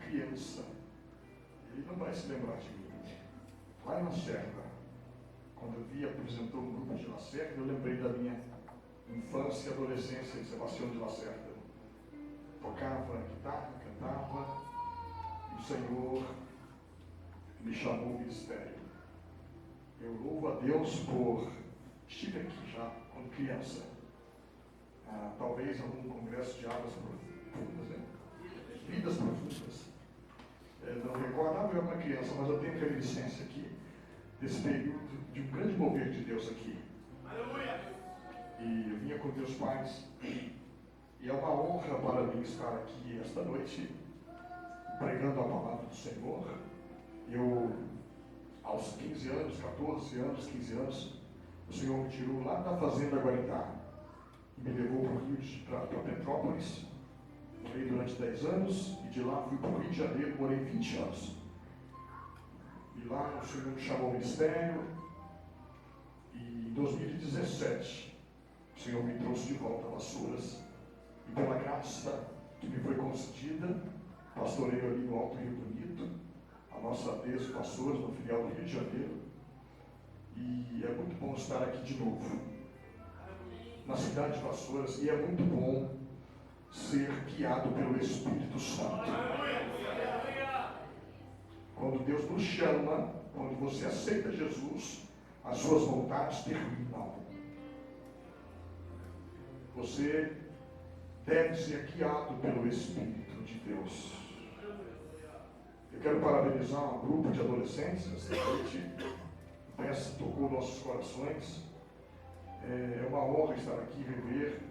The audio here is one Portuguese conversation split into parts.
criança, ele não vai se lembrar de mim. Lá em Lacerda, quando eu vi, apresentou um grupo de Lacerda, eu lembrei da minha infância e adolescência em Sebastião de Lacerda. Tocava guitarra, cantava, e o Senhor me chamou ao ministério. Eu louvo a Deus por... Estive aqui já, quando criança. Talvez em algum congresso de águas profundas, né? Vidas profundas. Não recordava eu uma criança, mas eu tenho reminiscência aqui desse período de um grande mover de Deus aqui. Aleluia! E eu vinha com meus pais, e é uma honra para mim estar aqui esta noite, pregando a palavra do Senhor. Eu, aos 15 anos, 14 anos, 15 anos, o Senhor me tirou lá da fazenda Guarindá e me levou para Petrópolis. Morei durante 10 anos e de lá fui para o Rio de Janeiro, morei 20 anos. E lá o Senhor me chamou ao ministério e em 2017 o Senhor me trouxe de volta a Vassouras e pela graça que me foi concedida, pastoreio ali no Alto Rio Bonito, a nossa ADES Vassouras, no filial do Rio de Janeiro, e é muito bom estar aqui de novo, na cidade de Vassouras, e é muito bom ser guiado pelo Espírito Santo. Quando Deus nos chama, quando você aceita Jesus, as suas vontades terminam. Você deve ser guiado pelo Espírito de Deus. Eu quero parabenizar um grupo de adolescentes esta noite. Essa tocou nossos corações. É uma honra estar aqui e rever,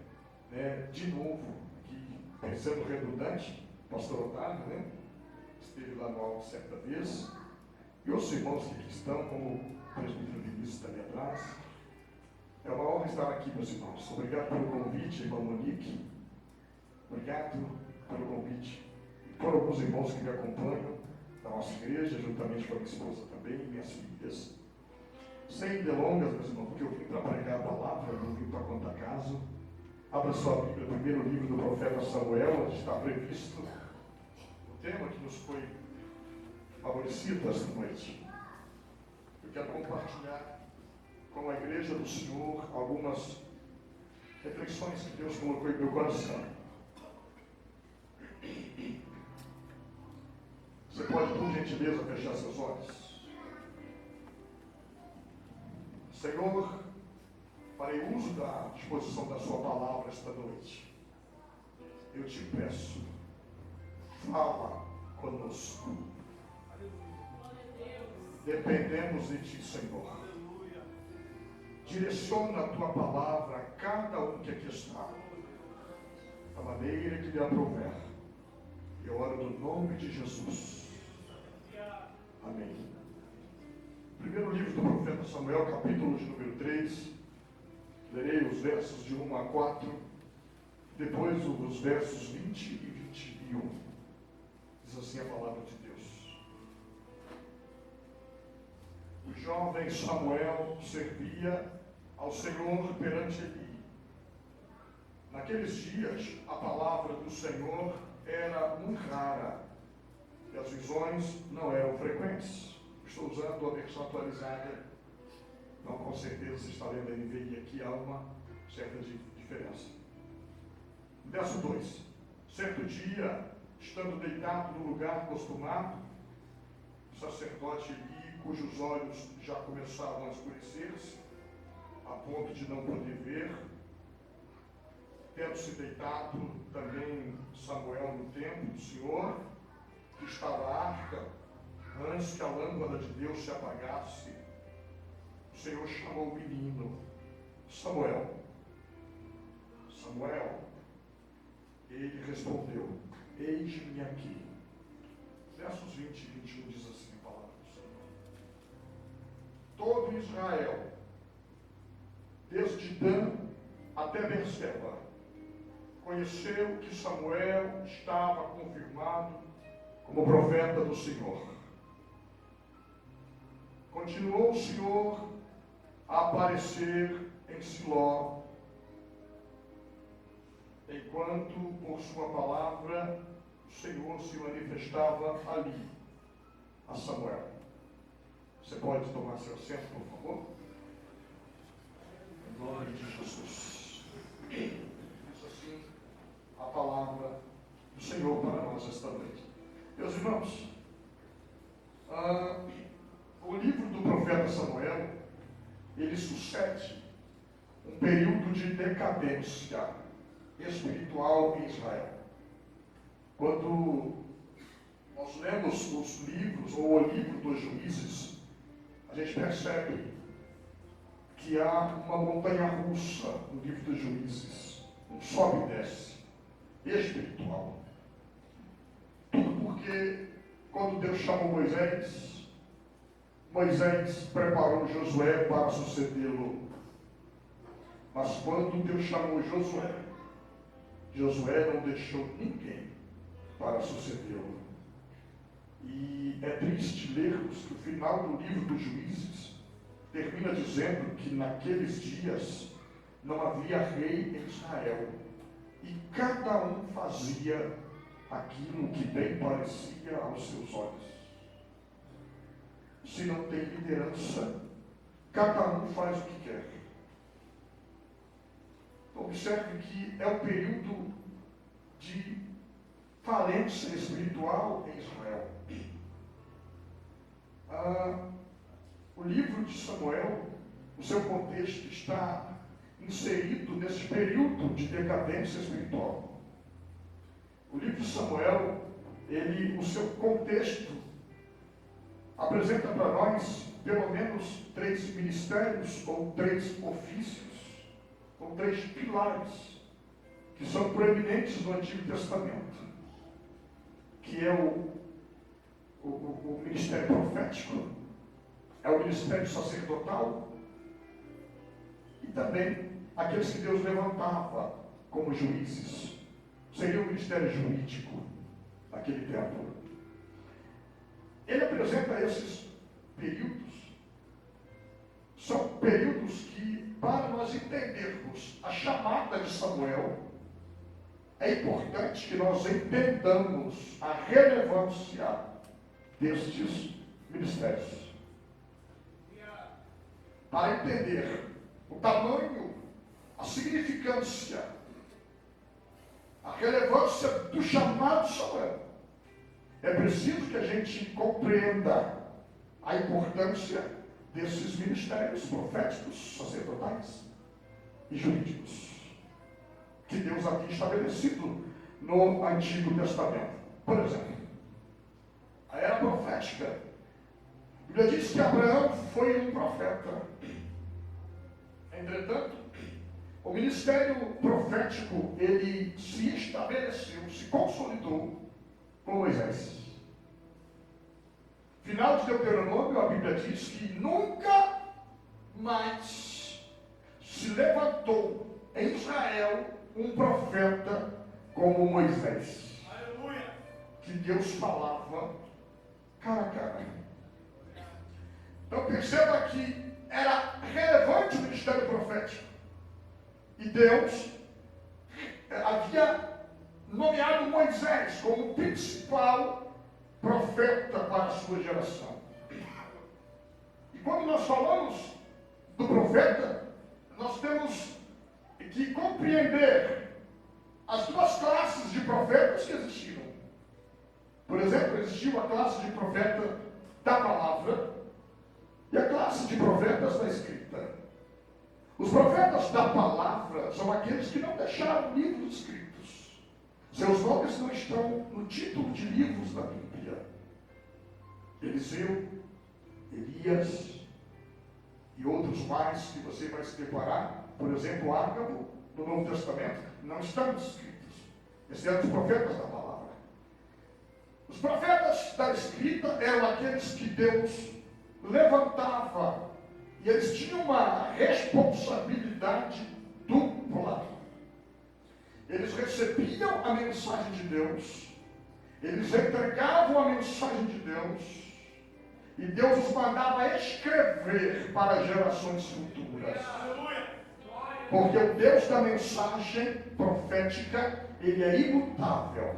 né, de novo, aqui, pensando redundante, pastor Otávio, né? Esteve lá no alto certa vez. E os irmãos que aqui estão, como o presbítero Vinícius está ali atrás. É uma honra estar aqui, meus irmãos. Obrigado pelo convite, irmã Monique. Obrigado pelo convite. E por alguns irmãos que me acompanham da nossa igreja, juntamente com a minha esposa também e minhas filhas. Sem delongas, meus irmãos, porque eu vim para pregar a palavra, não vim para contar caso. Abra sua Bíblia, o primeiro livro do profeta Samuel, onde está previsto o tema que nos foi favorecido esta noite. Eu quero compartilhar com a igreja do Senhor algumas reflexões que Deus colocou em meu coração. Você pode, por gentileza, fechar seus olhos? Senhor, farei uso da disposição da sua palavra esta noite. Eu te peço, fala conosco. Dependemos de ti, Senhor. Direciona a tua palavra a cada um que aqui está, da maneira que lhe aprouver. Eu oro no nome de Jesus. Amém. Primeiro livro do profeta Samuel, capítulo de número 3. Lerei os versos de 1 a 4, depois os versos 20 e 21. Diz assim a palavra de Deus. O jovem Samuel servia ao Senhor perante Eli. Naqueles dias, a palavra do Senhor era muito rara e as visões não eram frequentes. Estou usando a versão atualizada, então com certeza você está lendo a NVI aqui, há uma certa diferença. Verso 2. Certo dia, estando deitado no lugar costumado, o sacerdote Eli, cujos olhos já começavam a escurecer-se, a ponto de não poder ver, tendo-se deitado também Samuel no templo do Senhor, que estava a arca, antes que a lâmpada de Deus se apagasse, o Senhor chamou o menino, Samuel. Samuel, ele respondeu, eis-me aqui. Versos 20 e 21 diz assim a palavra do Senhor. Todo Israel, desde Dan até Berseba, conheceu que Samuel estava confirmado como profeta do Senhor. Continuou o Senhor a aparecer em Siló, enquanto por sua palavra o Senhor se manifestava ali, a Samuel. Você pode tomar seu assento, por favor? Em nome de Jesus. Diz assim a palavra do Senhor para nós esta noite. Meus irmãos, o livro do profeta Samuel, ele sucede um período de decadência espiritual em Israel. Quando nós lemos os livros, ou o livro dos Juízes, a gente percebe que há uma montanha russa no livro dos Juízes, um sobe e desce, espiritual. Tudo porque quando Deus chamou Moisés, Moisés preparou Josué para sucedê-lo. Mas quando Deus chamou Josué, Josué não deixou ninguém para sucedê-lo. E é triste lermos que o final do livro dos Juízes termina dizendo que naqueles dias não havia rei em Israel. E cada um fazia aquilo que bem parecia aos seus olhos. Se não tem liderança, cada um faz o que quer. Observe que é um período de falência espiritual em Israel. O livro de Samuel, o seu contexto está inserido nesse período de decadência espiritual. O livro de Samuel, o seu contexto apresenta para nós pelo menos 3 ministérios ou 3 ofícios, ou 3 pilares que são proeminentes no Antigo Testamento, que é o ministério profético, é o ministério sacerdotal e também aqueles que Deus levantava como juízes. Seria o ministério jurídico naquele tempo. Ele apresenta esses períodos. São períodos que, para nós entendermos a chamada de Samuel, é importante que nós entendamos a relevância destes ministérios. Para entender o tamanho, a significância, a relevância do chamado de Samuel, é preciso que a gente compreenda a importância desses ministérios proféticos, sacerdotais e jurídicos que Deus havia estabelecido no Antigo Testamento. Por exemplo, a era profética. A Bíblia diz que Abraão foi um profeta. Entretanto, o ministério profético, ele se estabeleceu, se consolidou com Moisés. Final de Deuteronômio, a Bíblia diz que nunca mais se levantou em Israel um profeta como Moisés. Aleluia! Que Deus falava cara a cara. Então perceba que era relevante o ministério profético. E Deus havia nomeado Moisés como principal profeta para a sua geração. E quando nós falamos do profeta, nós temos que compreender as 2 classes de profetas que existiram. Por exemplo, existiu a classe de profeta da palavra e a classe de profetas da escrita. Os profetas da palavra são aqueles que não deixaram livros escritos. Seus nomes não estão no título de livros da Bíblia. Eliseu, Elias e outros mais que você vai se deparar, por exemplo, Ágabo, no Novo Testamento, não estão escritos. Esses eram os profetas da palavra. Os profetas da escrita eram aqueles que Deus levantava, e eles tinham uma responsabilidade dupla. Eles recebiam a mensagem de Deus, eles entregavam a mensagem de Deus, e Deus os mandava escrever para gerações futuras. Porque o Deus da mensagem profética, ele é imutável.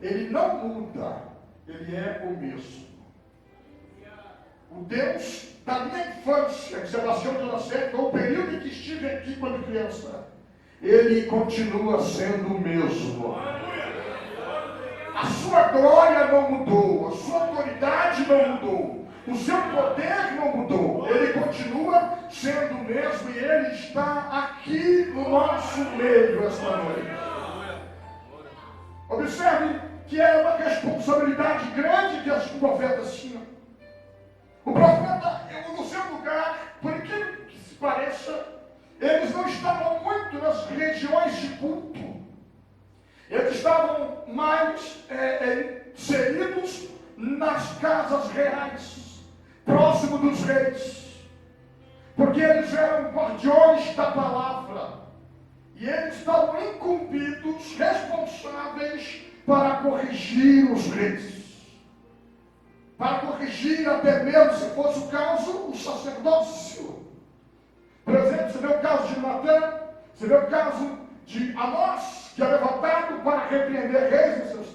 ele não muda, ele é o mesmo. O Deus da minha infância, que Sebastião de Lacerda, o período em que estive aqui quando criança, ele continua sendo o mesmo. A sua glória não mudou, a sua autoridade não mudou, o seu poder não mudou, ele continua sendo o mesmo e ele está aqui no nosso meio esta noite. Observe que é uma responsabilidade grande que os profetas tinham. O profeta, no seu lugar, por incrível que se pareça, eles não estavam muito nas regiões de culto. Eles estavam mais inseridos nas casas reais, próximo dos reis, porque eles eram guardiões da palavra, e eles estavam incumbidos, responsáveis para corrigir os reis, para corrigir até mesmo, se fosse o caso, o sacerdócio. Por exemplo, você vê o caso de Natã, você vê o caso de Amós, que é levantado para repreender reis no seu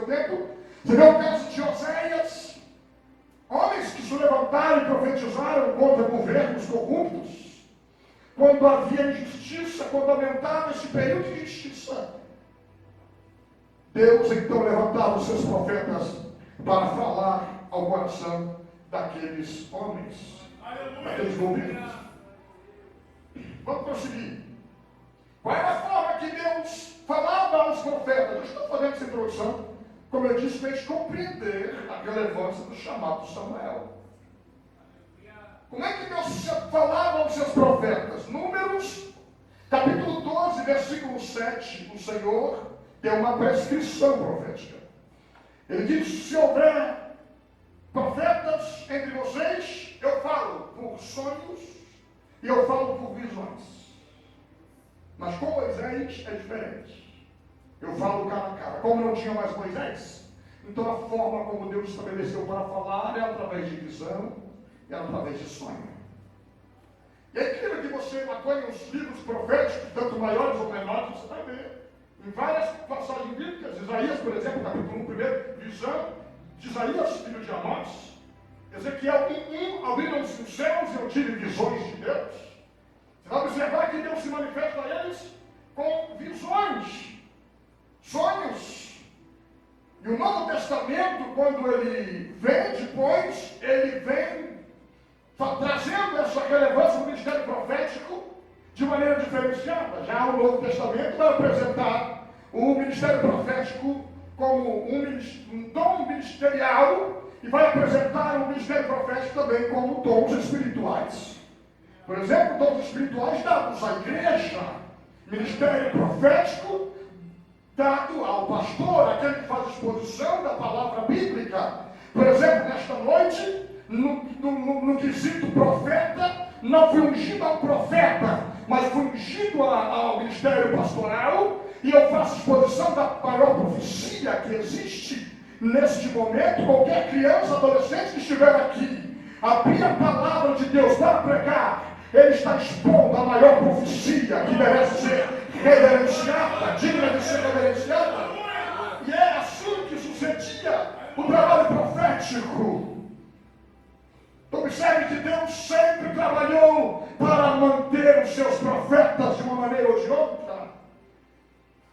tempo. Você vê o caso de Oséias, homens que se levantaram e profetizaram contra governos corruptos, quando havia injustiça, quando aumentava esse período de injustiça. Deus então levantava os seus profetas para falar ao coração daqueles homens, daqueles governos. Vamos prosseguir. Qual era a forma que Deus falava aos profetas? Eu estou fazendo essa introdução, como eu disse, para a gente compreender a relevância do chamado de Samuel. Como é que Deus falava aos seus profetas? Números, capítulo 12, versículo 7, o Senhor deu uma prescrição profética. Ele diz: se houver profetas entre vocês, eu falo por sonhos e eu falo por visões. Mas com Moisés é diferente. Eu falo cara a cara. Como não tinha mais Moisés, então a forma como Deus estabeleceu para falar é através de visão e através de sonho. E é incrível que você acompanhe os livros proféticos, tanto maiores ou menores, você vai ver. Em várias passagens bíblicas, Isaías, por exemplo, capítulo 1, visão de Isaías, filho de Amós. Ezequiel 1, abriram-se os céus e eu tive visões de Deus. Você vai observar que Deus se manifesta a eles com visões, sonhos. E o Novo Testamento, quando ele vem depois, ele vem trazendo essa relevância do ministério profético de maneira diferenciada. Já o Novo Testamento vai apresentar o ministério profético como um dom ministerial e vai apresentar o ministério profético também como dons espirituais. Por exemplo, dons espirituais dados à igreja, ministério profético dado ao pastor, aquele que faz exposição da palavra bíblica. Por exemplo, nesta noite, no quesito profeta, não fui ungido ao profeta, mas fui ungido ao ministério pastoral, e eu faço exposição da maior profecia que existe neste momento. Qualquer criança, adolescente que estiver aqui, abrir a palavra de Deus para pregar, ele está expondo a maior profecia que merece ser reverenciada, digna de ser reverenciada. E é assim que sucedia o trabalho profético. Observe que Deus sempre trabalhou para manter os seus profetas de uma maneira ou de outra.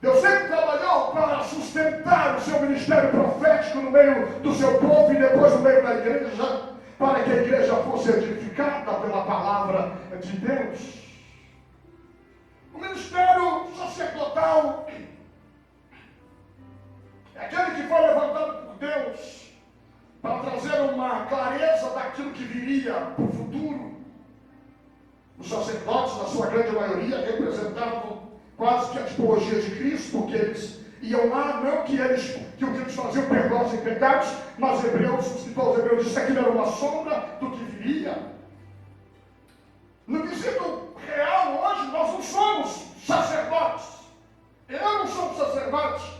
Deus sempre trabalhou para sustentar o seu ministério profético no meio do seu povo e depois no meio da igreja, para que a igreja fosse edificada pela palavra de Deus. O ministério sacerdotal é aquele que foi levantado por Deus para trazer uma clareza daquilo que viria para o futuro. Os sacerdotes, na sua grande maioria, representavam quase que a tipologia de Cristo, porque eles iam lá, não que o que eles faziam perdoassem pecados, mas os escritores hebreus dizem que aquilo era uma sombra do que viria. No quesito real, hoje, nós não somos sacerdotes. Eu não sou sacerdote,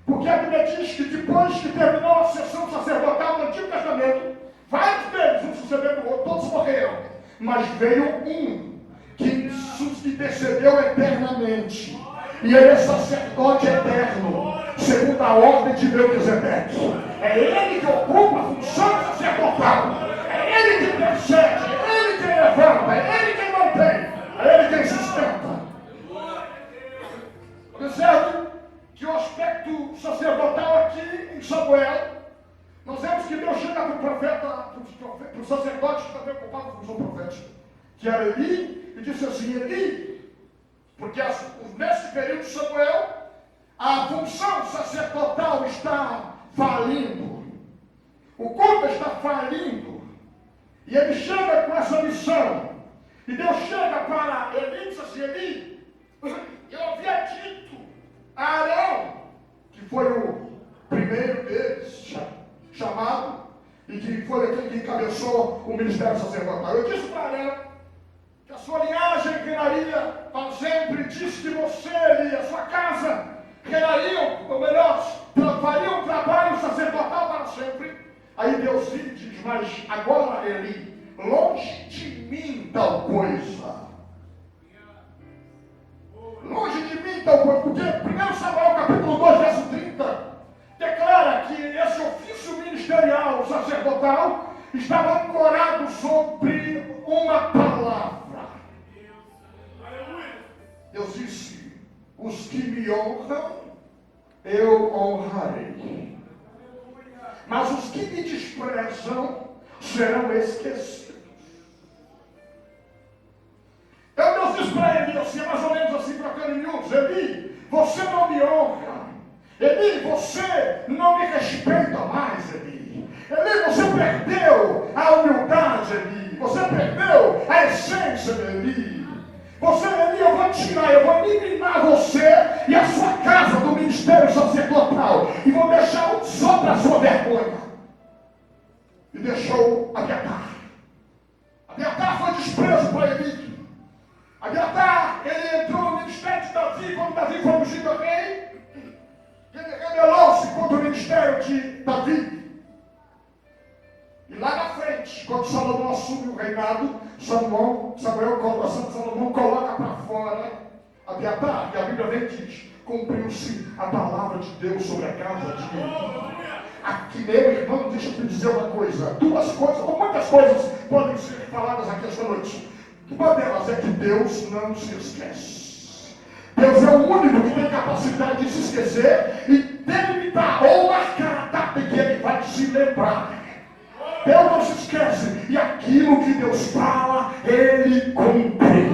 porque a Bíblia diz que depois que terminou a sessão sacerdotal do Antigo Testamento, vários deles, um sucedendo o outro, todos morreram, mas veio um que subdecedeu eternamente. E ele é sacerdote eterno, segundo a ordem de Melquisedeque. É ele que ocupa a função sacerdotal. É ele que persegue, é ele que levanta, é ele que mantém, é ele que sustenta. Observe que o aspecto sacerdotal aqui em Samuel, nós vemos que Deus chega para o profeta, para o sacerdote que estava ocupado com a função profética, que era Eli, e disse assim: Eli, porque nesse período de Samuel, a função sacerdotal está falindo, o culto está falindo, e ele chega com essa missão, e Deus chega para Eli e diz assim: Eli, eu havia dito a Arão, que foi o primeiro deles chamado, e que foi aquele que encabeçou o ministério sacerdotal. Eu disse para Arão que a sua linhagem reinaria para sempre. Disse que você e a sua casa reinariam, ou melhor, fariam um trabalho sacerdotal para sempre. Aí Deus diz: mas agora, Eli, longe de mim tal coisa. Longe de mim tal coisa, porque 1 Samuel capítulo 2, verso 30, declara que esse ofício ministerial sacerdotal estava ancorado sobre uma palavra. Deus disse: os que me honram, eu honrarei. Mas os que me desprezam serão esquecidos. Então Deus diz para Eli, assim, mais ou menos assim, trocando em miúdos: Eli, você não me honra. Eli, você não me respeita mais, Eli. Eli, você perdeu a humildade, Eli. Você perdeu a essência de Eli. Você, Eli, eu vou tirar, eu vou eliminar você e a sua casa do ministério sacerdotal. E vou deixar só para a sua vergonha. E deixou Abiatar. Abiatar foi desprezo para Eli. Abiatar, ele entrou no ministério de Davi, quando Davi foi ungido rei. Ele rebelou-se contra o ministério de Davi. E lá na frente, quando Salomão assume o reinado, Salomão coloca para fora Abiatar, e a Bíblia vem e diz: cumpriu-se a palavra de Deus sobre a casa de Eli. Aqui, meu irmão, deixa eu te dizer uma coisa. Duas coisas, ou muitas coisas podem ser faladas aqui esta noite. Uma delas é que Deus não se esquece. Deus é o único que tem capacidade de se esquecer e delimitar ou marcar a data em que ele vai se lembrar. Deus não se esquece, e aquilo que Deus fala, Ele cumpre.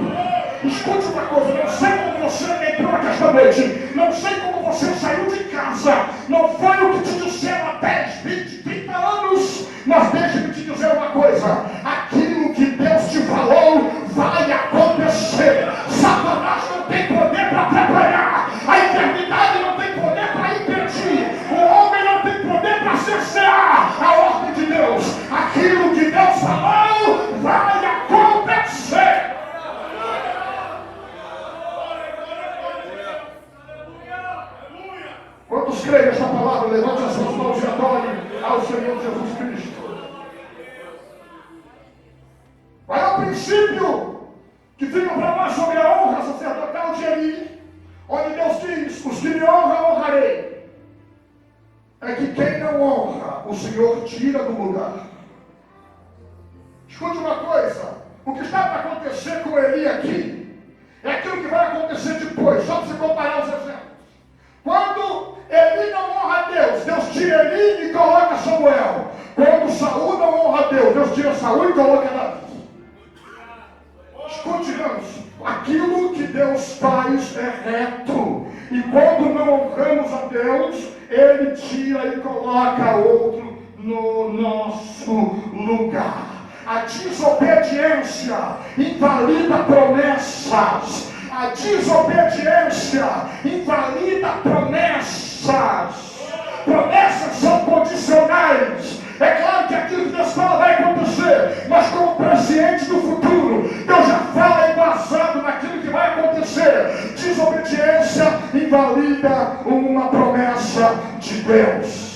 Escute uma coisa: não sei como você entrou aqui esta noite, não sei como você saiu de casa, não foi o que te disseram há 10, 20, 30 anos, mas deixe-me te dizer uma coisa: aquilo que Deus te falou vai acontecer. Satanás não tem poder para atrapalhar, a eternidade não tem poder para impedir, o homem não tem poder para cercear a ordem de Deus. Aquilo que Deus falou vai acontecer. Quantos creem nesta palavra? Levante as suas mãos e adore ao Senhor Jesus Cristo. Qual é o princípio que fica para nós sobre a honra sacerdotal de Eli? Onde Deus diz: os que me honram, honrarei. É que quem não honra, o Senhor tira do lugar. Escute uma coisa: o que está para acontecer com Eli aqui é aquilo que vai acontecer depois. Só para você comparar os exemplos. Quando Eli não honra a Deus, Deus tira Eli e coloca Samuel. Quando Saul não honra a Deus, Deus tira Saul e coloca Davi. Escute, irmãos, aquilo que Deus faz é reto. E quando não honramos a Deus, Ele tira e coloca outro no nosso lugar. A desobediência invalida promessas. A desobediência invalida promessas. Promessas são condicionais. É claro que aquilo que Deus fala vai acontecer, mas como presciente do futuro, Deus já fala embasado naquilo que vai acontecer. Desobediência invalida uma promessa de Deus.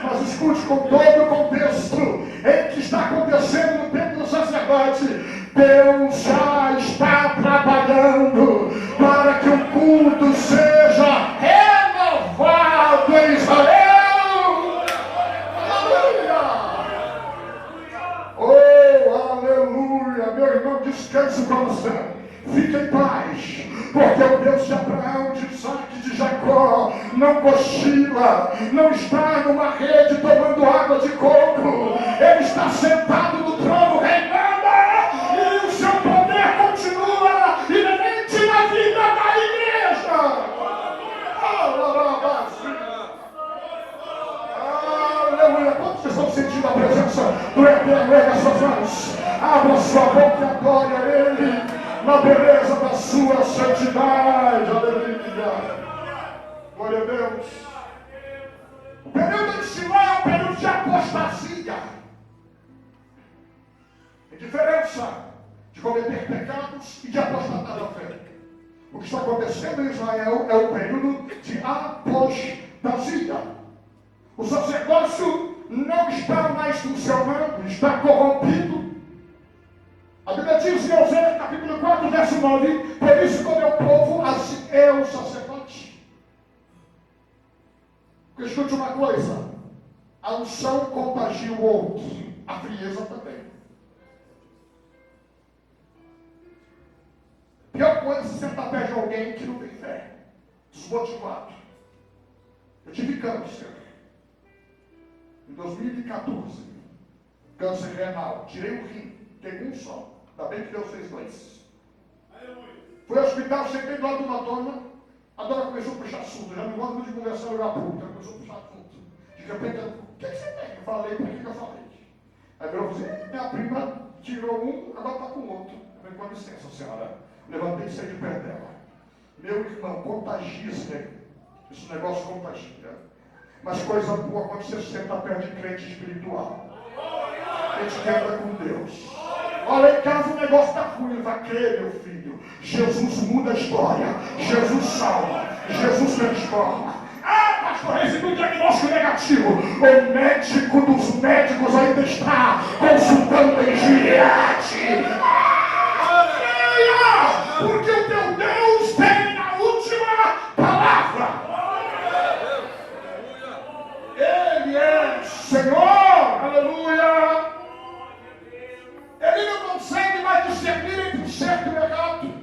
Mas escute, com todo o contexto em que está acontecendo no tempo do sacerdote, Deus já está trabalhando para que o culto tudo seja renovado em Israel. Aleluia! Oh, aleluia! Meu irmão, descanse com você. Fique em paz, porque o Deus de Abraão, de Isaac, de Jacó não cochila, não está numa rede tomando água de coco. Ele está sentado no trono reinando, e o seu poder continua inerente na vida da igreja. Aleluia! Quantos estão sentindo a presença do Eterno? Erga suas mãos, abra sua boca e adore a Ele na beleza da sua santidade. Aleluia! Glória a Deus. O período de Siló é um período de apostasia. A diferença de cometer pecados e de apostatar da fé. O que está acontecendo em Israel é um período de apostasia. O sacerdócio não está mais funcionando, está corrompido. A Bíblia diz em Oséias, capítulo 4, verso 9: por isso, como é o povo, assim é o sacerdote. Porque escute uma coisa: a unção contagia o outro, a frieza também. Pior coisa é se sentar perto de alguém que não tem fé, desmotivado. Eu tive câncer em 2014, câncer renal, tirei o rim, peguei um só. Ainda bem que Deus fez dois. Fui ao hospital, cheguei do lado de uma dona, a dona começou a puxar assunto, já não gosto muito de conversar no lugar público, ela começou a puxar assunto. De repente, o que você tem? Eu falei, por que eu falei? Aí eu falei, minha prima tirou um, agora está com o outro. Eu falei, com licença, senhora. Levantei e saí de perto dela. Meu irmão, contagia esse negócio contagia. Mas coisa boa quando você senta perto de crente espiritual. A gente quebra com Deus. Olha, em casa o negócio está ruim, vai crer, meu filho. Jesus muda a história, Jesus salva, Jesus transforma. Ah, pastor, recebi um diagnóstico negativo. O médico dos médicos ainda está consultando em Gileade. Porque o teu Deus tem a última palavra. Ele é Senhor, aleluia. Ele não consegue mais discernir entre o certo e o errado.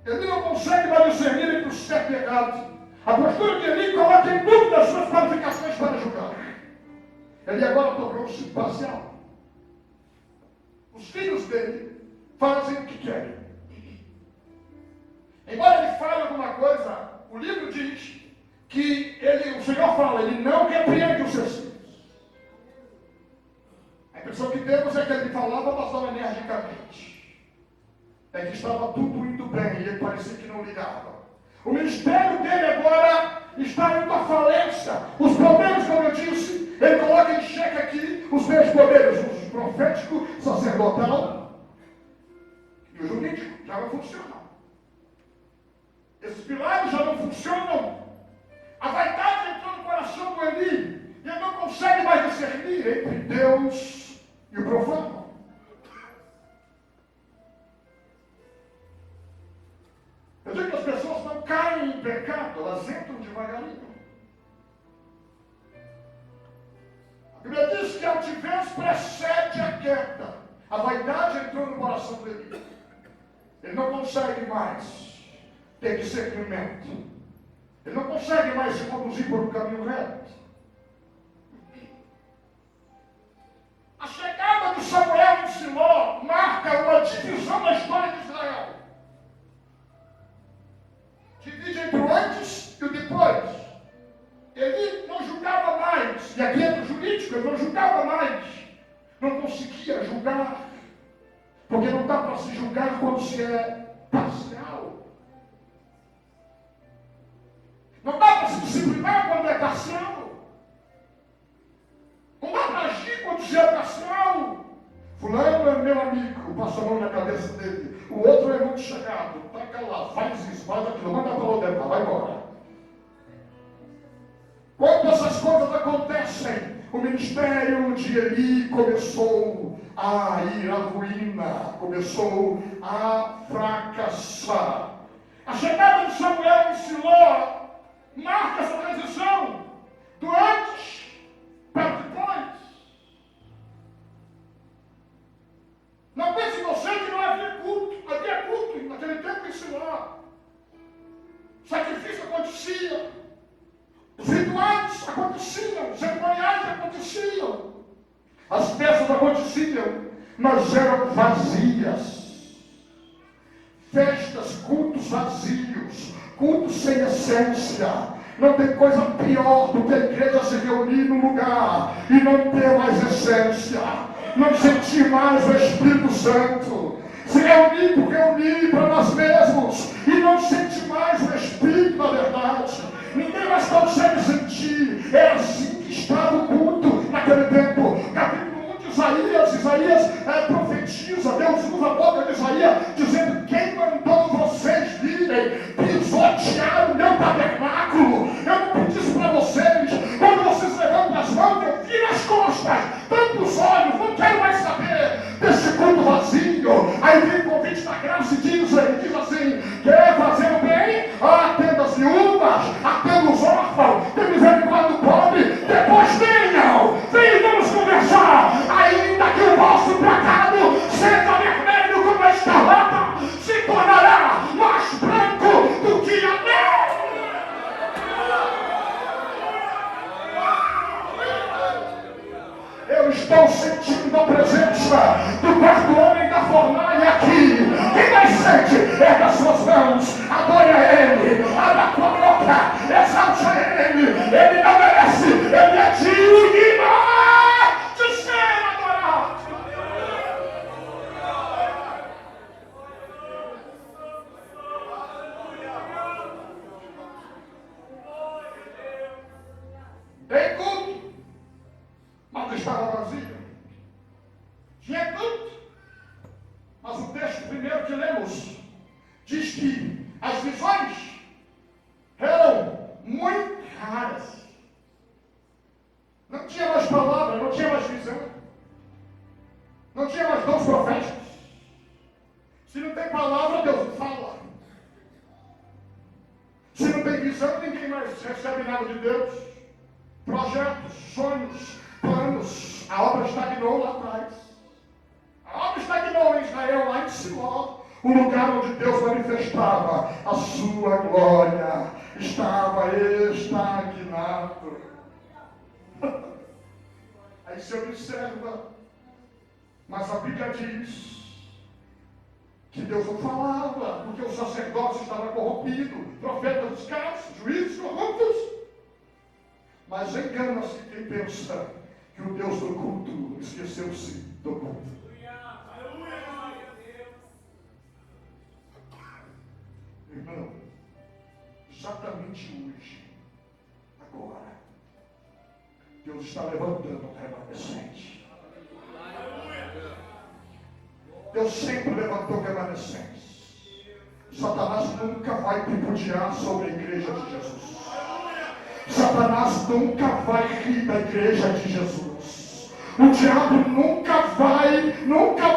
Ele não consegue mais discernir entre o certo e o errado. A postura de Eli coloca em dúvida as suas qualificações para julgar. Ele agora tornou-se parcial. Os filhos dele fazem o que querem. Embora ele fale alguma coisa, o livro diz que o Senhor fala, ele não repreende os seus filhos. A impressão que temos é que ele falava bastante energicamente. É que estava tudo indo bem e ele parecia que não ligava. O ministério dele agora está indo à falência. Os poderes, como eu disse, ele coloca em xeque aqui os três poderes: o profético, sacerdotal e o jurídico. Já não funcionam. Esses pilares já não funcionam. A vaidade entrou no coração do Eli e ele não consegue mais discernir entre Deus e o profano. Eu digo que as pessoas não caem em pecado, elas entram devagarinho. A Bíblia diz que a altivez precede a queda. A vaidade entrou no coração dele. Ele não consegue mais ter discernimento. Ele não consegue mais se conduzir por um caminho reto. A chegada de Samuel em Siló marca uma divisão na história de Israel. Divide entre o antes e o depois. Ele não julgava mais, e aqui é do jurídico, ele não julgava mais. Não conseguia julgar, porque não dá para se julgar quando se é parcial. Não dá para se disciplinar quando é parcial. Não dá para agir quando se é parcial. Fulano é meu amigo, passa a mão na cabeça dele. O outro é muito chegado, taca lá, faz isso, faz aquilo, manda para o dentro, vai embora. Quando essas coisas acontecem, o ministério de Eli começou a ir à ruína, começou a fracassar. A chegada de Samuel em Siló marca essa transição do antes para o depois. Não pense você que não havia culto. Havia culto naquele tempo em Siló. O sacrifício acontecia. Os rituais aconteciam. Os cerimoniais aconteciam. As peças aconteciam, mas eram vazias. Festas, cultos vazios, cultos sem essência. Não tem coisa pior do que a igreja se reunir num lugar e não ter mais essência, não sentir mais o Espírito Santo. Se reunir por reunir para nós mesmos e não sentir mais o Espírito na verdade. Ninguém mais consegue sentir. Era assim que estava o culto naquele tempo. Capítulo 1 de Isaías profetiza, Deus usa a boca de Isaías, dizendo: quem mandou vocês virem pisotear o meu tabernáculo? Eu não pedi isso para vocês. Quando vocês levantam as mãos, eu viro as costas, tanto os olhos, não quero mais saber desse culto vazio. Aí vem o convite da graça e diz assim: quer fazer o bem? Atenda as viúvas, atenda os órfãos, tem misericórdia do pobre, depois venham, vamos conversar. Ainda que o vosso pecado seja vermelho como a escarlata, se tornará mais branco do que a neve. Eu estou sentindo a presença do quarto homem da fornalha aqui. Quem mais sente? Erga as suas mãos, adore a Ele, abra a tua boca, exalte a Ele. Ele não merece, Ele é digno de ser adorado. Tem culto, mas estava vazio. Tinha culto, mas o texto primeiro que lemos diz que as visões eram muito raras. Não tinha mais palavra, não tinha mais visão, não tinha mais dons proféticos. Se não tem palavra, Deus não fala. Se não tem visão, ninguém mais recebe nada de Deus. Projetos, sonhos, planos, a obra estagnou lá atrás. A obra estagnou em Israel, lá em Siló, o lugar onde Deus manifestava a sua glória. Estava estagnado. Aí você observa, mas a Bíblia diz que Deus não falava, porque o sacerdócio estava corrompido, profetas descalços, juízes corruptos. Mas engana-se quem pensa que o Deus do culto esqueceu-se do culto. Irmão, exatamente hoje, agora, Deus está levantando um remanescente. Deus sempre levantou remanescentes. Satanás nunca vai tripudiar sobre a igreja de Jesus. Satanás nunca vai rir da igreja de Jesus. O diabo nunca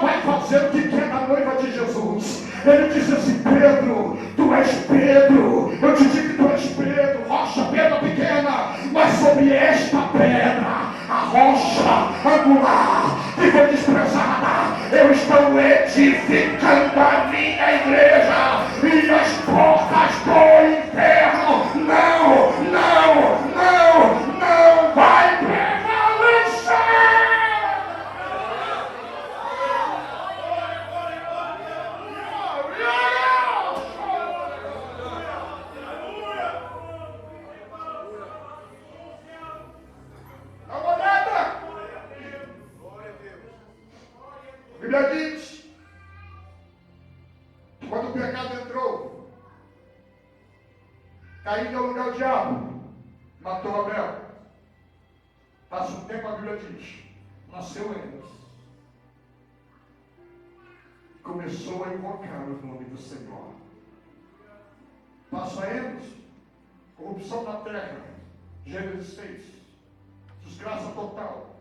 vai fazer o que quer da noiva de Jesus. Ele diz assim: Pedro, tu és Pedro, eu te digo que tu és Pedro, rocha, pedra pequena, mas sobre esta pedra, a rocha angular que foi desprezada, eu estou edificando a minha igreja, e as portas do inferno não vai prevalecer. A Bíblia diz que quando o pecado entrou, Caim deu lugar ao diabo, matou Abel. Passa um tempo, a Bíblia diz, nasceu Enos, começou a invocar o nome do Senhor. Passa Enos, corrupção na terra, Gênesis 6, desgraça total.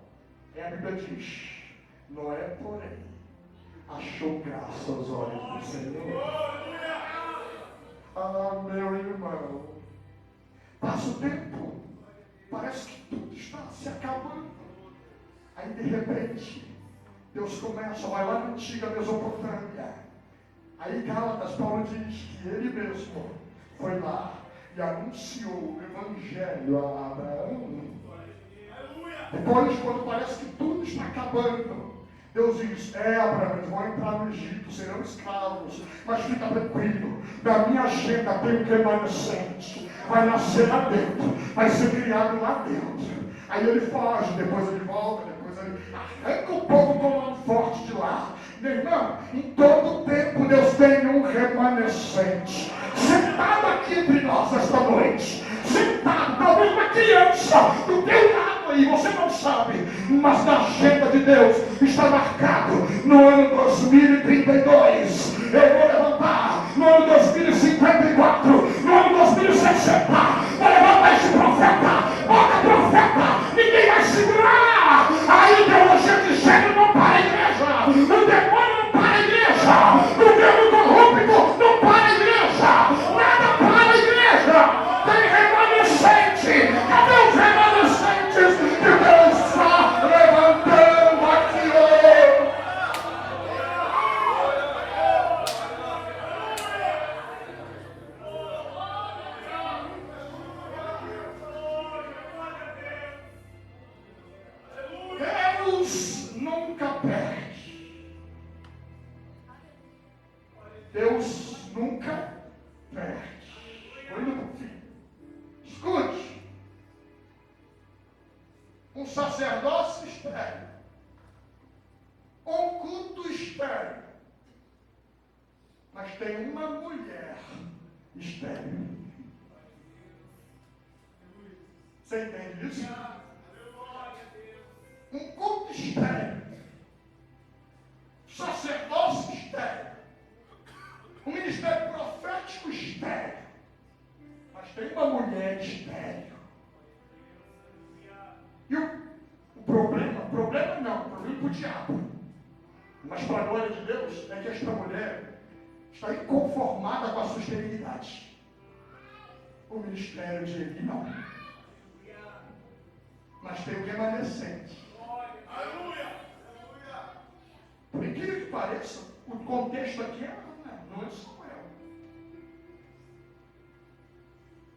E a Bíblia diz: Noé, porém, achou graça aos olhos do Senhor. Ah, meu irmão, passa o tempo, parece que tudo está se acabando. Aí de repente, Deus começa, vai lá na antiga Mesopotâmia. Aí Gálatas, Paulo diz que ele mesmo foi lá e anunciou o Evangelho a Abraão. Depois, quando parece que tudo está acabando, Deus diz, Abraão, eles vão entrar no Egito, serão escravos, mas fica tranquilo, na minha agenda tem um remanescente, vai nascer lá dentro, vai ser criado lá dentro. Aí ele foge, depois ele volta, depois ele arranca o povo tomando forte de lá. Meu irmão, em todo tempo Deus tem um remanescente, sentado aqui entre nós esta noite, sentado, talvez uma criança do teu lado aí, você não sabe, mas na agenda de Deus está marcado no ano 2032, eu vou levantar no ano 2054, no ano 2060, vou levantar esse profeta, bota profeta, ninguém vai segurar. A ideologia de gênero não para a igreja, o demônio não para a igreja, o governo corrupto não para a igreja, nada para a igreja. Tem remanescente, cadê os remanescentes que Deus está levantando aqui hoje? Deus nunca perde. Deus nunca perde. Foi no fim. Escute. Um sacerdócio estéril. Um culto estéril. Mas tem uma mulher estéril. Você entende isso? Um culto estéril, sacerdócio estéril, um ministério profético estéril, mas tem uma mulher estéril. E o problema não, o problema para o diabo, mas para a glória de Deus, é que esta mulher está inconformada com a sua esterilidade. O ministério de Eli não, mas tem o remanescente. Por incrível que pareça, o contexto aqui não é Samuel.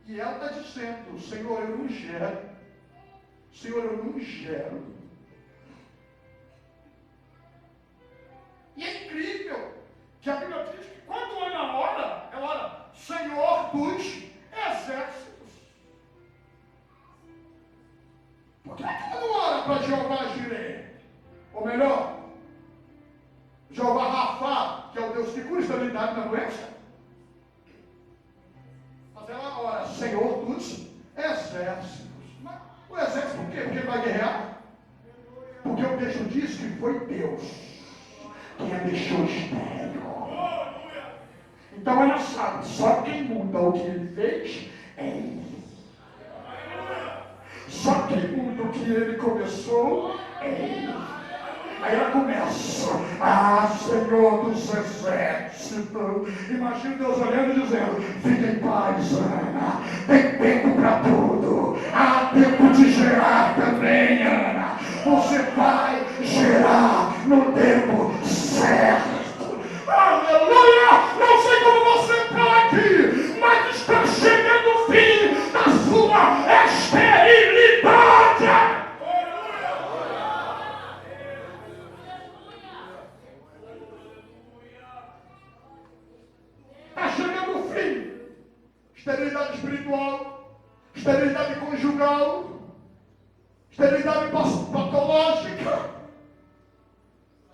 E ela está dizendo, Senhor, eu não gero. Senhor, eu não gero. E é incrível que a Bíblia diz que quando Ana ora, ela ora, Senhor dos exércitos. Por que ela não ora para Jeová Jireh? Ou melhor, Jeová Rafá, que é o Deus que cura esterilidade na doença. Mas ela ora, Senhor dos exércitos. Mas o exército por quê? Porque ele vai guerrear? Porque o texto diz que foi Deus quem a deixou estéril. Então ela sabe, só quem muda o que ele fez é ele. Só quem muda o que ele começou é ele. Aí ela começa, Senhor dos exércitos. Imagina Deus olhando e dizendo, fica em paz, Ana, tem tempo para tudo, há tempo de gerar também, Ana. Você vai gerar no tempo certo. Aleluia! Não sei como você está aqui, mas está chegando o fim da sua esterilidade. Está chegando o fim. Esterilidade espiritual, esterilidade conjugal, esterilidade patológica,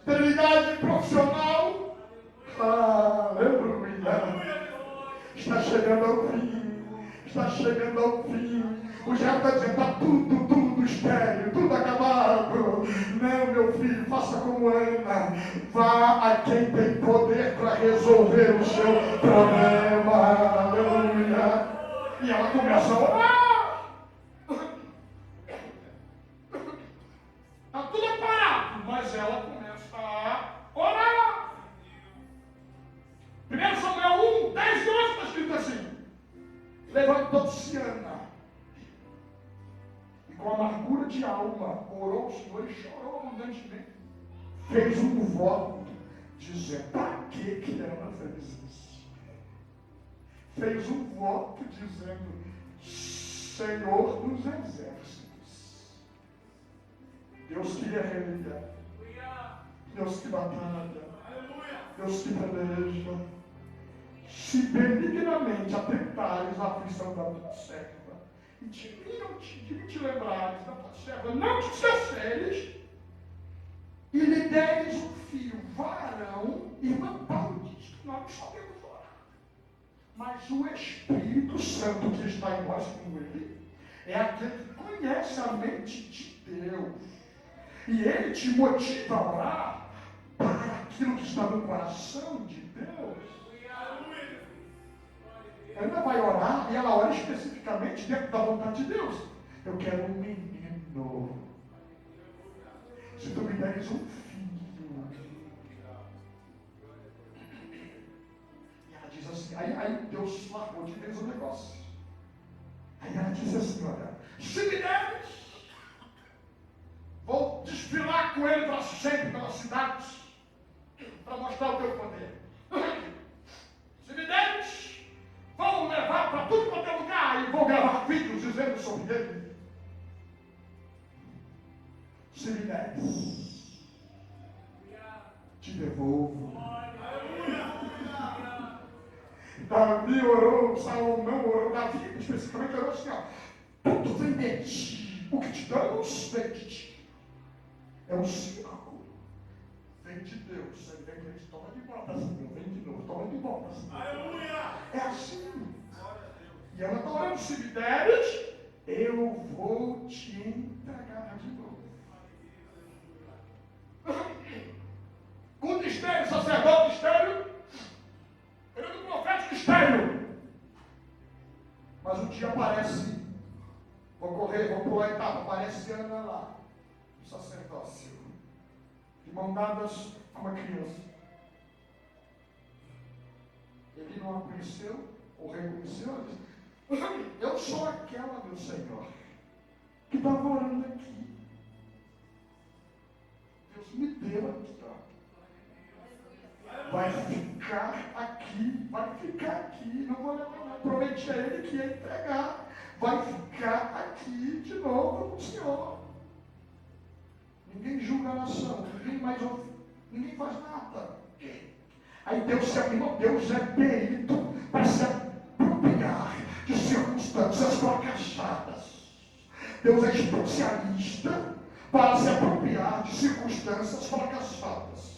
esterilidade profissional. Aleluia. Está chegando ao fim. Está chegando ao fim. O diabo está dizendo, está tudo estéril, tudo acabado. Não, meu filho, faça como Ana. Vá a quem tem poder para resolver o seu problema. Aleluia. E ela começa a orar. Está tudo parado, mas ela começa a orar. 1 Samuel 1, 10 e 11 está escrito assim. Levantou-se Ana, e com amargura de alma, orou ao Senhor e chorou abundantemente. Fez um voto, dizendo: para que Ana fez isso? Fez um voto, dizendo: Senhor dos exércitos. Deus que guerreia, Deus que batalha, Deus que peleja, se benignamente atentares à aflição da tua serva, e de mim te lembrares da tua serva, não te esqueceres, e lhe deres um filho varão. Irmão Paulo diz que nós sabemos orar, mas o Espírito Santo que está em nós com ele é aquele que conhece a mente de Deus, e ele te motiva a orar para aquilo que está no coração de Deus. Ana vai orar e ela ora especificamente dentro da vontade de Deus. Eu quero um menino. Se tu me deres um filho. E ela diz assim, aí Deus largou de vez o negócio. Aí ela disse assim, olha, se me deres, vou desfilar com ele para sempre pelas cidades, para mostrar o teu poder. Se me deres, vão levar para tudo quanto é lugar e vou gravar vídeos dizendo sobre ele. Se me deres, te devolvo. Davi orou, Salomão orou, Davi especificamente orou assim, ó, tudo vem de ti, o que te damos vem de ti. É um círculo. Vem de Deus, aí vem de Deus, toma de volta, Senhor, vem de novo, toma de volta, Senhor. É assim. E ela está orando, se me deres, eu vou te entregar de novo. Culto estéreo, sacerdote estéreo, período profético estéreo. Mas um dia aparece, vou pular a etapa, aparece Ana lá, no sacerdócio, de mão dadas com uma criança. Ele não a conheceu, ou reconheceu, ela disse, eu sou aquela, meu Senhor, que estava orando aqui. Deus me deu aqui, ó. Vai ficar aqui, não vou levar nada. Prometi a ele que ia entregar. Vai ficar aqui de novo com o Senhor. Ninguém julga a nação, ninguém faz nada. Aí Deus é perito para se apropriar de circunstâncias fracassadas. Deus é especialista para se apropriar de circunstâncias fracassadas.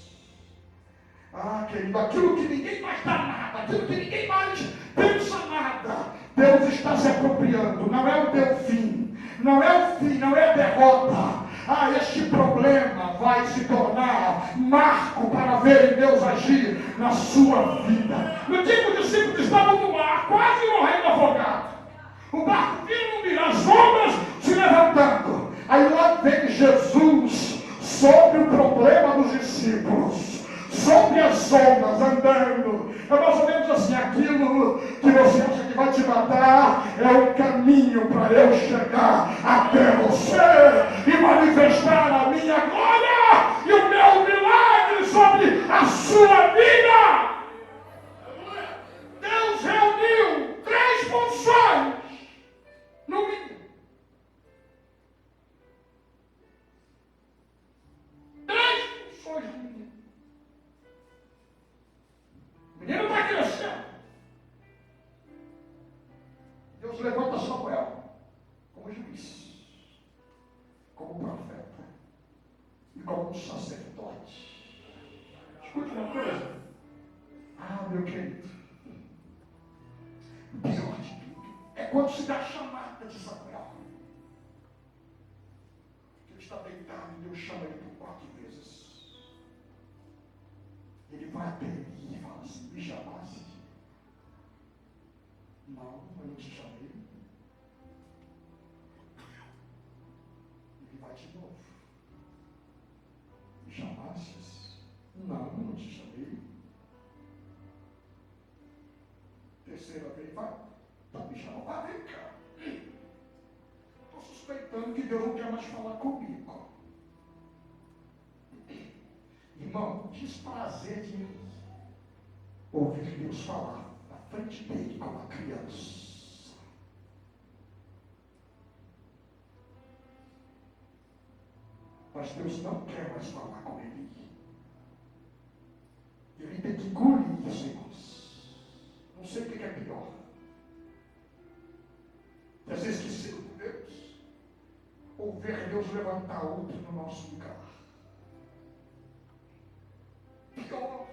Ah, querido, aquilo que ninguém mais dá nada, aquilo que ninguém mais pensa nada, Deus está se apropriando. Não é o teu fim, não é o fim, não é a derrota. Ah, este problema vai se tornar marco para ver Deus agir na sua vida. No dia que os discípulos estavam no mar, quase morrendo afogado, o barco vindo, as ondas se levantando. Aí lá vem Jesus sobre o problema dos discípulos, sobre as ondas andando. É mais ou menos assim, aquilo que você acha que vai te matar é o caminho para eu chegar até você e manifestar a minha glória e o meu milagre sobre a sua vida. Deus reuniu 3 funções no mínimo. 3 funções no mínimo. O menino está crescendo. Deus levanta Samuel como juiz, como profeta e como sacerdote. Escute uma coisa. Ah, meu querido, o pior de tudo é quando se dá a chamada de Samuel. Ele está deitado e Deus chama ele por 4 vezes. Ele vai até ele e fala assim, me chamaste? Não, eu não te chamei. Ele vai de novo. Me chamastes? Não, eu não te chamei. Terceira vez, vai. Tá, me chama, vai. Deus não quer mais falar comigo. Irmão, desprazer de ouvir Deus falar na frente dele como uma criança. Mas Deus não quer mais falar com ele. Ele tem que engolir isso, irmãos. Não sei o que é pior. Ter ser esquecido por Deus, ou ver Deus levantar outro no nosso lugar. Pior.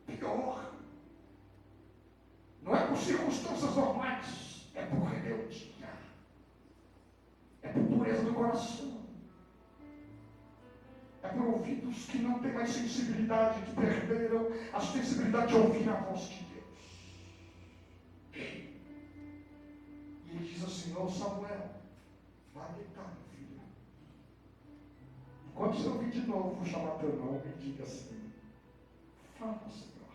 Pior. Não é por circunstâncias normais, é por rebeldia. É por pureza do coração. É por ouvidos que não têm mais sensibilidade, que perderam a sensibilidade de ouvir a voz de Deus. E ele diz assim: ô Samuel, vai deitar, meu filho. E quando você ouvir de novo chamar teu nome, diga assim: fala, Senhor,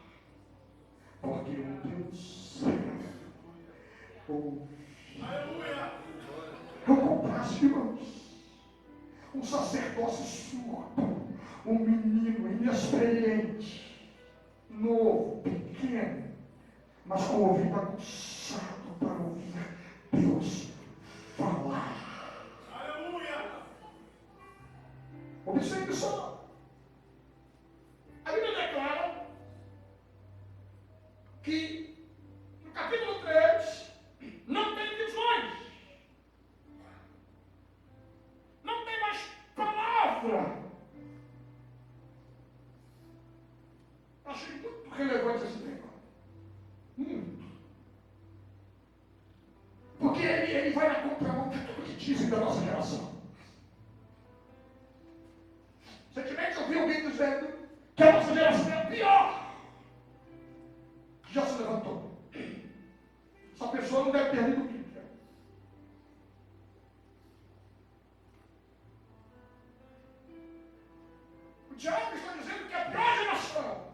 porque o Deus ouve. Aleluia! É um contraste, irmãos. Um sacerdócio surdo, um menino inexperiente, novo, pequeno, mas com o ouvido aguçado para ouvir Deus falar. Aleluia! Observe só. A Bíblia declara que no capítulo 3 não tem visões. Não tem mais palavra. Achei muito relevante esse tema. Muito. Porque ele vai na contramão de tudo que dizem da nossa geração. Recentemente eu vi alguém dizendo que a nossa geração é a pior. Que já se levantou. Essa pessoa não deve ter lido Bíblia. O diabo está dizendo que é a pior geração,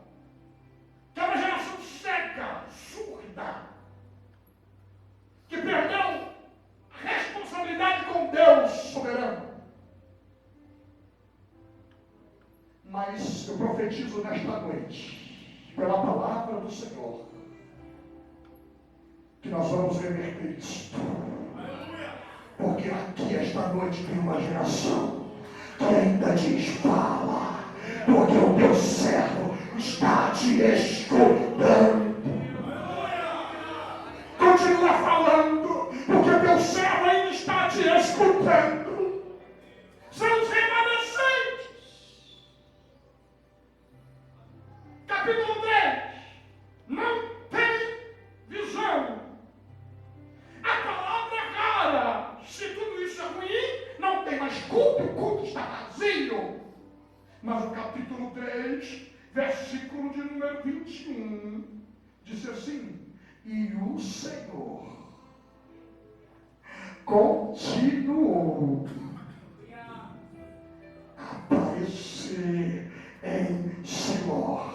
que é uma geração cega, surda, que perdeu a responsabilidade com Deus soberano. Mas eu profetizo nesta noite, pela palavra do Senhor, que nós vamos reverter isto. Porque aqui esta noite tem uma geração que ainda diz: fala, porque o teu servo está te escutando. Continua falando, porque o teu servo ainda está te escutando. São os remanescentes. Capítulo 3. Não tem visão. A palavra é rara. Se tudo isso é ruim, não tem mais culto, o culto está vazio. Mas o capítulo 3, versículo de número 21, diz assim: e o Senhor continuou a aparecer em Siló.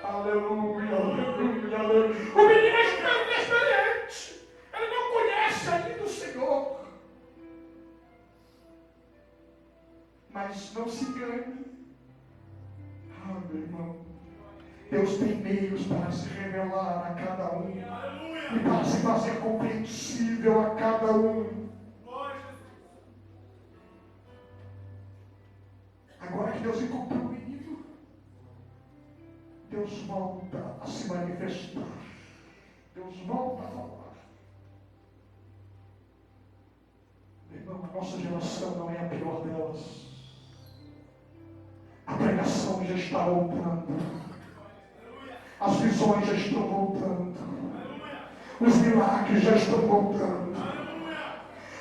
Aleluia, aleluia, aleluia. O menino é inexperiente. Ele não conhece ainda o Senhor. Mas não se engane. Ah, meu irmão. Deus tem meios para se revelar a cada um. E para se fazer compreensível a cada um. Agora que Deus encontrou o menino, Deus volta a se manifestar. Deus volta a falar. Meu irmão, a nossa geração não é a pior delas. A pregação já está voltando. As visões já estão voltando. Os milagres já estão voltando.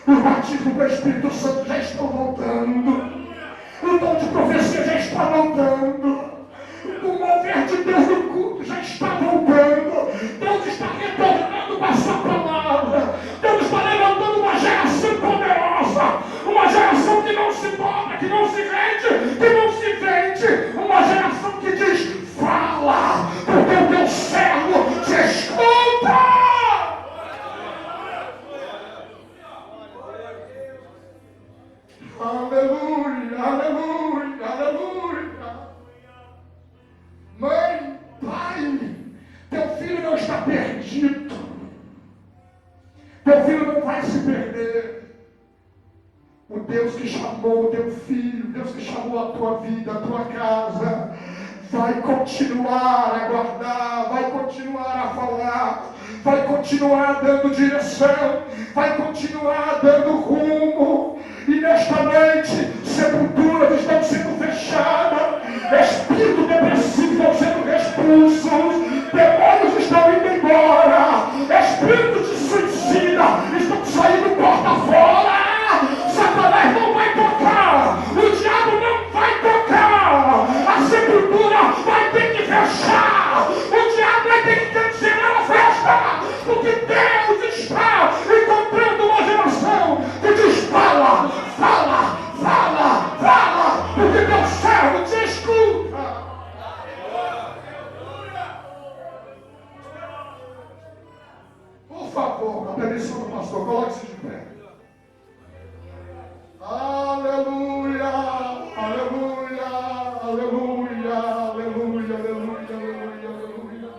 Os batismos do Espírito Santo já estão voltando. O dom de profecia já está voltando. O mover de Deus no culto já está voltando. Deus está retornando com a sua palavra. Deus está levantando uma geração poderosa. Uma geração que não se dobra, que não se rende, que não se vende. Uma geração que diz: fala, porque o teu servo te escuta. perdido. Teu filho não vai se perder. O Deus que chamou o teu filho, Deus que chamou a tua vida, a tua casa, vai continuar a guardar, vai continuar a falar, vai continuar dando direção, vai continuar dando rumo. E nesta noite, sepulturas estão sendo fechadas, espíritos depressivos estão sendo expulsos, demônios estão indo embora, espíritos de suicida estão saindo porta fora. Satanás não vai tocar, o diabo não vai tocar, a sepultura vai ter que fechar, o diabo vai ter que cancelar a festa, porque Deus está encontrando uma geração que diz: fala, fala, fala, fala, porque teu servo te escuta. Por favor, a permissão do pastor, coloque-se de pé. Aleluia, aleluia, aleluia, aleluia, aleluia, aleluia, aleluia.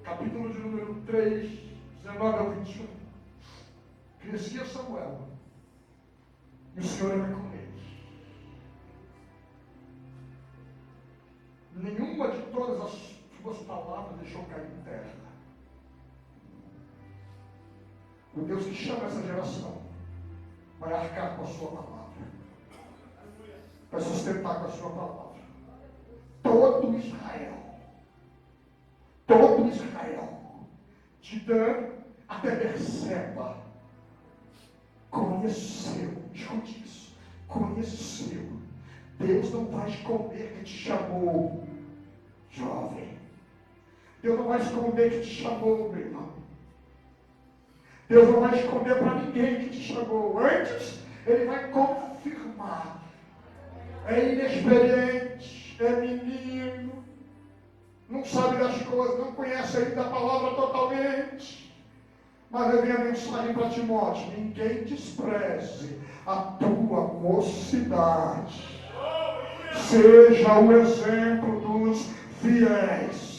Capítulo de número 3, 19 ao 21. Crescia Samuel, e o Senhor era com ele. Nenhuma de todas as suas palavras deixou cair em terra. O Deus que chama essa geração vai arcar com a sua palavra, vai sustentar com a sua palavra. Todo Israel, de Dan até Berseba, conheceu, escute isso, conheceu. Deus não vai esconder que te chamou, jovem. Deus não vai esconder que te chamou, meu irmão. Deus não vai esconder para ninguém que te chamou. Antes, Ele vai confirmar. É inexperiente, é menino, não sabe das coisas, não conhece ainda a palavra totalmente. Mas eu venho a mensagem para Timóteo: ninguém despreze a tua mocidade. Seja o exemplo dos fiéis.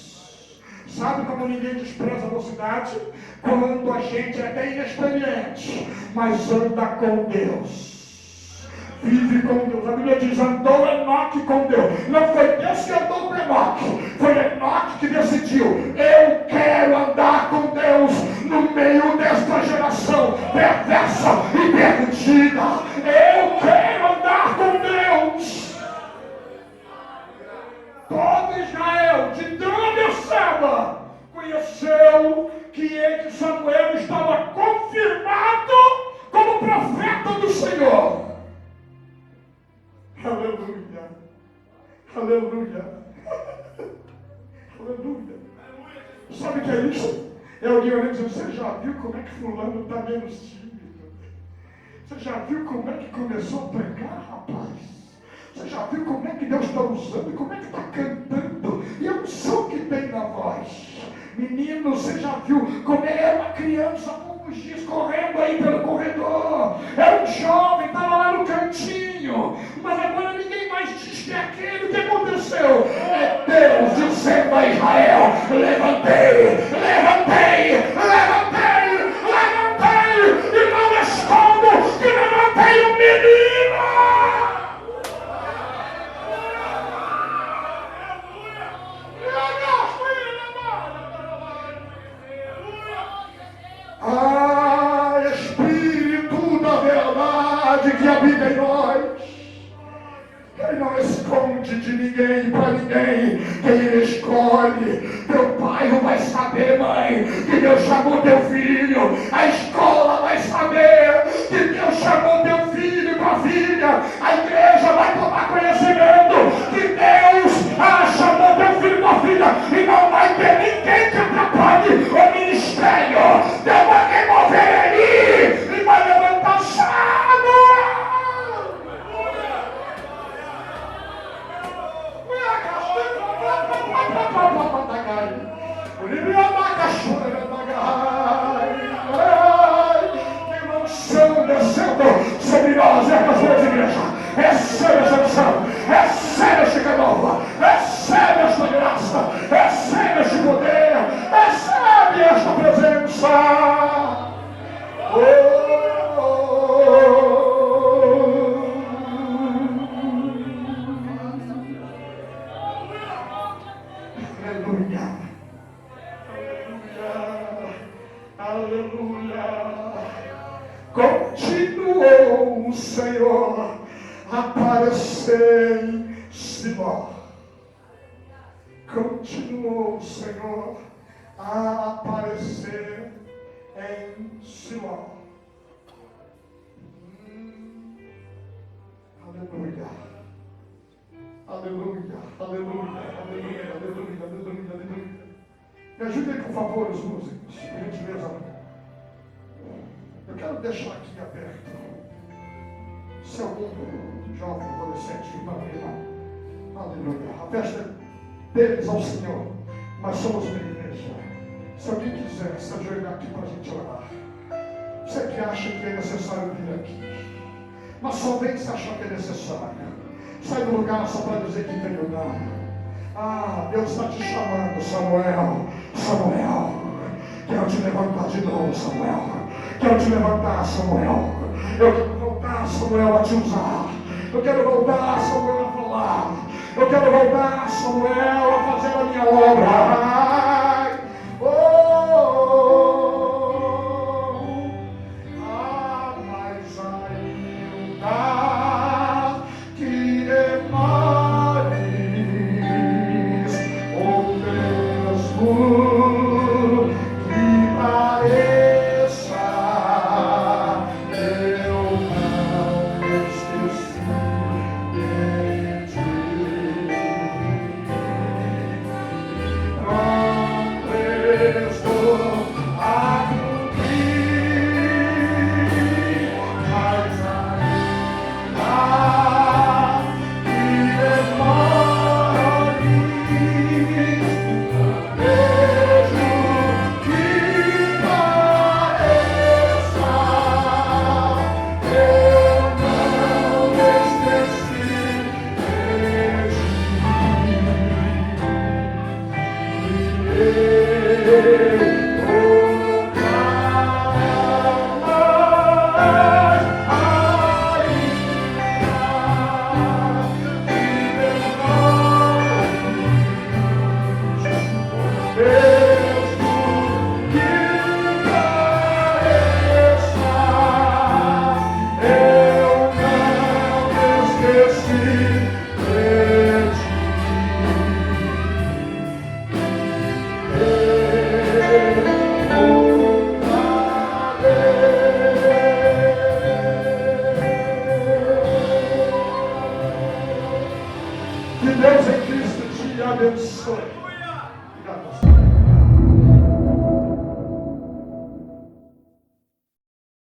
Sabe como ninguém despreza a mocidade? Quando a gente é até inexperiente, mas anda com Deus, vive com Deus. A Bíblia diz: andou Enoque com Deus. Não foi Deus que andou com Enoque, foi Enoque que decidiu: eu quero andar com Deus no meio desta geração perversa e perdida. Eu quero andar com Deus. Todo Israel, de Dan a Berseba, conheceu que ele, Samuel, estava confirmado como profeta do Senhor. Aleluia, aleluia, aleluia. Sabe o que é isso? É alguém olhando e dizendo: você já viu como é que fulano está menos tímido? Você já viu como é que começou a pregar, rapaz? Você já viu como é que Deus está usando? Como é que está cantando? E a unção que tem na voz. Menino, você já viu como é uma criança há poucos dias correndo aí pelo corredor? É um jovem, estava lá no cantinho. Mas agora ninguém mais diz que é aquele. O que aconteceu? É Deus dizendo a Israel: levantei, levantei, levantei, levantei. E não escondo que levantei um menino. Ah, Espírito da verdade que habita em nós. Ele não esconde de ninguém para ninguém. Quem Ele escolhe. Teu pai não vai saber, mãe, que Deus chamou teu filho. A escola vai saber que Deus chamou teu filho e tua filha. A igreja vai tomar conhecimento que Deus chamou teu filho e tua filha. E não vai ter ninguém que atrapalhe o ministério. Deus vai remover ele e vai levantar o chamo. Aleluia. Aleluia. Continuou o Senhor a aparecer em Siló. Continuou o Senhor a aparecer em Siló. Aleluia. Aleluia. Aleluia. Aleluia. Aleluia. Aleluia. Aleluia. Me ajudem, por favor, os músicos, por gentileza. Eu quero deixar aqui aberto. Se algum jovem, adolescente, irmão, aleluia, a festa deles ao Senhor, mas somos uma igreja. Se alguém quiser se ajoelhar aqui para a gente orar, você que acha que é necessário vir aqui, mas só vem se achar que é necessário. Sai do lugar só para dizer que tem lugar. Ah, Deus está te chamando, Samuel. Samuel, quero te levantar de novo, Samuel. Quero te levantar, Samuel. Eu quero voltar, Samuel, a te usar. Eu quero voltar, Samuel, a falar. Eu quero voltar, Samuel, a fazer a minha obra. Ai, mas ainda que demores, ou mesmo que pareça, eu não esqueci de ti. Não estou a cumprir, mas ainda que demore, vejo que pareça, eu não esqueci de Que Deus em Cristo te abençoe.